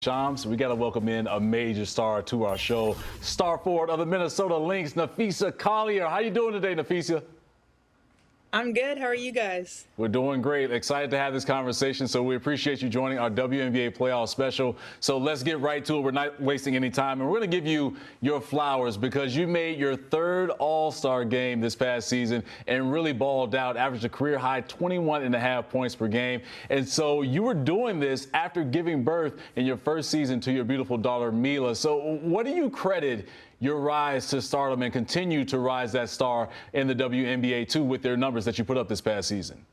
Shams, we got to welcome in a major star to our show. Star forward of the Minnesota Lynx, Naphessa Collier. How you doing today, Naphessa? I'm good. How are you guys? We're doing great. Excited to have this conversation. So we appreciate you joining our WNBA playoff special. So let's get right to it. We're not wasting any time. And we're going to give you your flowers because you made your third All-Star game this past season and really balled out, averaged a career high 21.5 points per game. And so you were doing this after giving birth in your first season to your beautiful daughter, Mila. So what do you credit your rise to stardom and continue to rise that star in the WNBA too with their numbers that you put up this past season?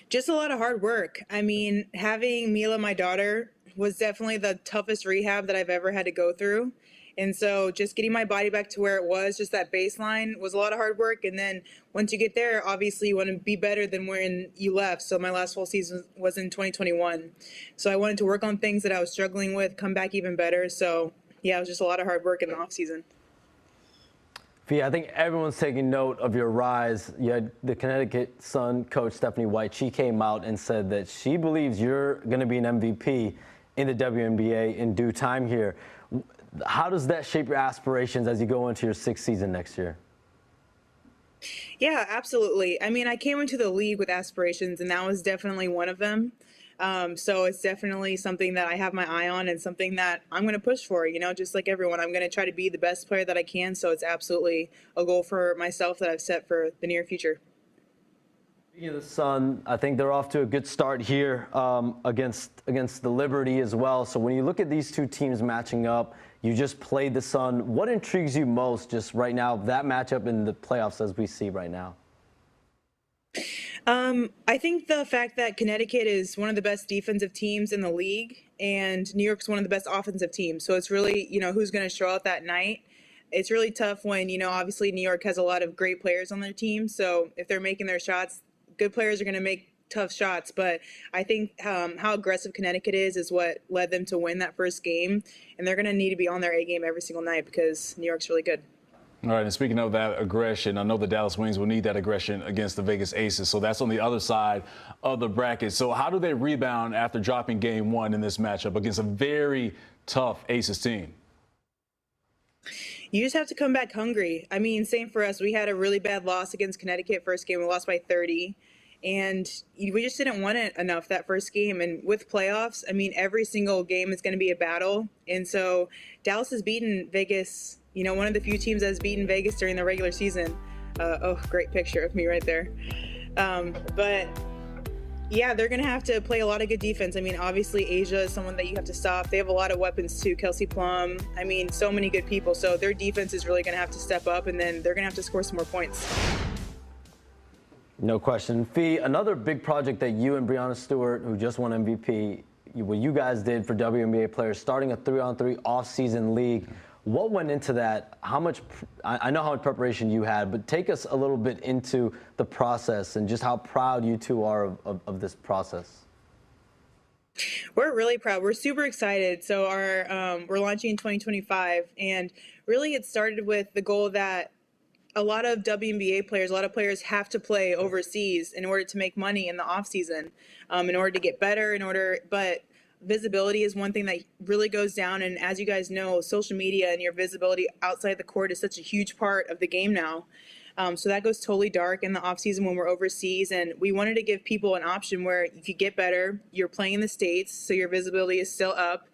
Just a lot of hard work. I mean, having Mila, my daughter, was definitely the toughest rehab that I've ever had to go through. And so just getting my body back to where it was, just that baseline, was a lot of hard work. And then once you get there, obviously you want to be better than when you left. So my last full season was in 2021. So I wanted to work on things that I was struggling with, come back even better. So yeah, it was just a lot of hard work in the offseason. Fia, I think everyone's taking note of your rise. You had the Connecticut Sun coach, Stephanie White. She came out and said that she believes you're going to be an MVP in the WNBA in due time here. How does that shape your aspirations as you go into your sixth season next year? Yeah, absolutely. I mean, I came into the league with aspirations, and that was definitely one of them. So it's definitely something that I have my eye on and something that I'm going to push for, you know, just like everyone. I'm going to try to be the best player that I can. So it's absolutely a goal for myself that I've set for the near future. Speaking of the Sun, I think they're off to a good start here against the Liberty as well. So when you look at these two teams matching up, you just played the Sun. What intrigues you most just right now, that matchup in the playoffs as we see right now? I think the fact that Connecticut is one of the best defensive teams in the league and New York's one of the best offensive teams. So it's really, you know, who's going to show out that night. It's really tough when, you know, obviously New York has a lot of great players on their team. So if they're making their shots, good players are going to make tough shots. But I think how aggressive Connecticut is what led them to win that first game. And they're going to need to be on their A game every single night because New York's really good. All right, and speaking of that aggression, I know the Dallas Wings will need that aggression against the Vegas Aces. So that's on the other side of the bracket. So how do they rebound after dropping game one in this matchup against a very tough Aces team? You just have to come back hungry. I mean, same for us. We had a really bad loss against Connecticut first game. We lost by 30. And we just didn't want it enough that first game. And with playoffs, I mean, every single game is going to be a battle. And so Dallas has beaten Vegas, you know, one of the few teams that has beaten Vegas during the regular season. Oh, great picture of me right there. But yeah, they're going to have to play a lot of good defense. I mean, obviously Asia is someone that you have to stop. They have a lot of weapons too. Kelsey Plum. I mean, so many good people. So their defense is really going to have to step up, and then they're going to have to score some more points. No question. Fee, another big project that you and Breanna Stewart, who just won MVP, what you guys did for WNBA players, starting a 3-on-3 off-season league. What went into that? How much, I know how much preparation you had, but take us a little bit into the process and just how proud you two are of this process. We're really proud. We're super excited. So we're launching in 2025, and really it started with the goal that a lot of WNBA players, a lot of players have to play overseas in order to make money in the off season, in order to get better, but visibility is one thing that really goes down. And as you guys know, social media and your visibility outside the court is such a huge part of the game now. So that goes totally dark in the off season when we're overseas. And we wanted to give people an option where if you get better, you're playing in the States, so your visibility is still up.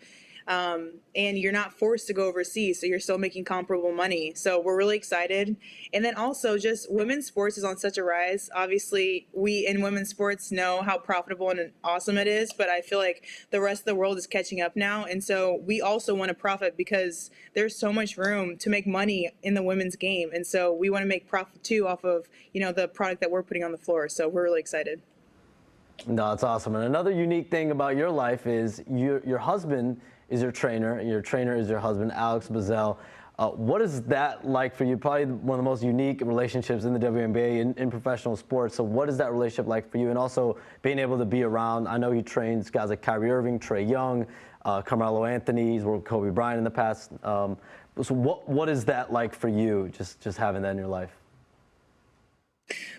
And you're not forced to go overseas, so you're still making comparable money. So we're really excited. And then also just women's sports is on such a rise. Obviously, we in women's sports know how profitable and awesome it is, but I feel like the rest of the world is catching up now. And so we also want to profit because there's so much room to make money in the women's game. And so we want to make profit too off of, you know, the product that we're putting on the floor. So we're really excited. No, it's awesome. And another unique thing about your life is your husband is your trainer, and your trainer is your husband, Alex Buzzell. What is that like for you? Probably one of the most unique relationships in the WNBA in professional sports. So what is that relationship like for you? And also being able to be around, I know he trains guys like Kyrie Irving, Trae Young, Carmelo Anthony, he's worked with Kobe Bryant in the past. So what is that like for you, just having that in your life?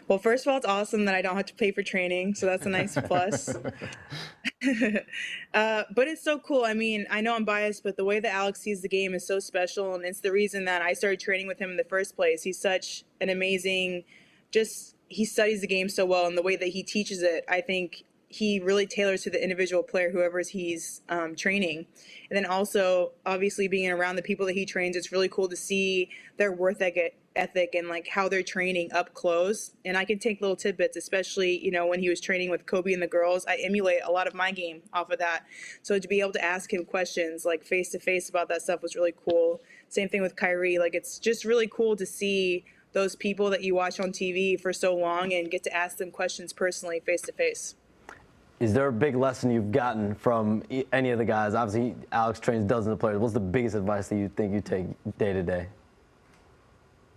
Well, first of all, it's awesome that I don't have to pay for training, so that's a nice plus. But it's so cool. I mean, I know I'm biased, but the way that Alex sees the game is so special, and it's the reason that I started training with him in the first place. He's such an amazing, he studies the game so well, and the way that he teaches it, I think he really tailors to the individual player, whoever he's training. And then also, obviously, being around the people that he trains, it's really cool to see their work ethic and like how they're training up close. And I can take little tidbits, especially, you know, when he was training with Kobe and the girls, I emulate a lot of my game off of that. So to be able to ask him questions like face to face about that stuff was really cool. Same thing with Kyrie. Like, it's just really cool to see those people that you watch on TV for so long and get to ask them questions personally face to face. Is there a big lesson you've gotten from any of the guys? Obviously, Alex trains dozens of players. What's the biggest advice that you think you take day to day?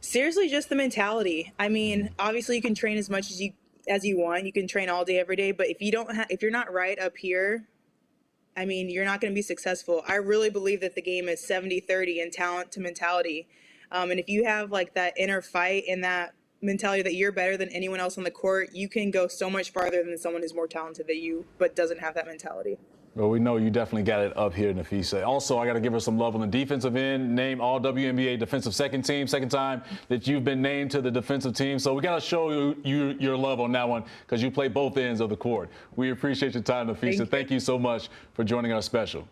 Seriously, just the mentality. I mean, obviously you can train as much as you want. You can train all day, every day. But if you're not right up here, I mean, you're not going to be successful. I really believe that the game is 70-30 in talent to mentality. And if you have like that inner fight and that mentality that you're better than anyone else on the court, you can go so much farther than someone who's more talented than you, but doesn't have that mentality. Well, we know you definitely got it up here, Naphessa. Also, I got to give her some love on the defensive end. Named all WNBA defensive second team, second time that you've been named to the defensive team. So we got to show you your love on that one because you play both ends of the court. We appreciate your time, Naphessa. Thank you so much for joining our special.